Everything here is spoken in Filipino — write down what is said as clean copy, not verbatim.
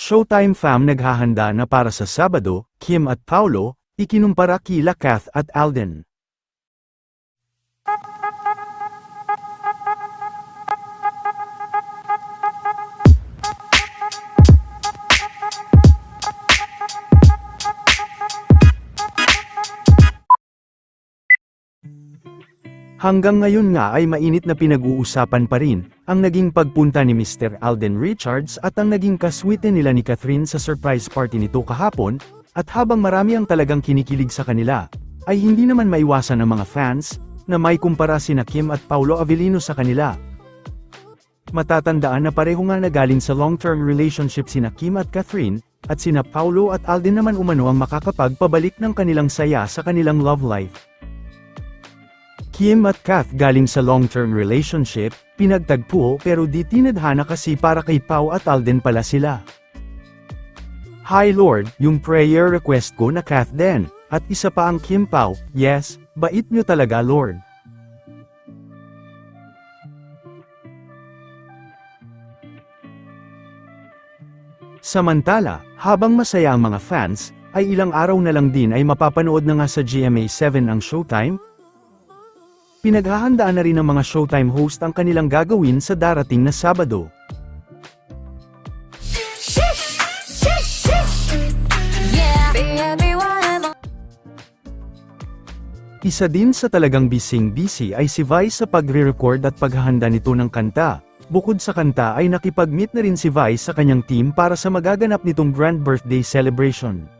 Showtime fam naghahanda na para sa Sabado, Kim at Paulo, ikinumpara kila Kath at Alden. Hanggang ngayon nga ay mainit na pinag-uusapan pa rin, ang naging pagpunta ni Mr. Alden Richards at ang naging kaswite nila ni Catherine sa surprise party nito kahapon, at habang marami ang talagang kinikilig sa kanila, ay hindi naman maiwasan ng mga fans, na may kumpara sina Kim at Paulo Avellino sa kanila. Matatandaan na pareho nga nagaling sa long-term relationship sina Kim at Catherine, at sina Paulo at Alden naman umano ang makakapagpabalik ng kanilang saya sa kanilang love life. Kim at Kath galing sa long-term relationship, pinagtagpo pero di tinadhana kasi para kay Pau at Alden pala sila. Hi Lord, yung prayer request ko na Kath din, at isa pa ang Kim Pau, yes, bait nyo talaga Lord. Samantala, habang masaya ang mga fans, ay ilang araw na lang din ay mapapanood na nga sa GMA7 ang Showtime. Pinaghahandaan na rin ng mga Showtime host ang kanilang gagawin sa darating na Sabado. Isa din sa talagang bising-busy ay si Vice sa pagre-record at paghahanda nito ng kanta. Bukod sa kanta ay nakipag-meet na rin si Vice sa kanyang team para sa magaganap nitong grand birthday celebration.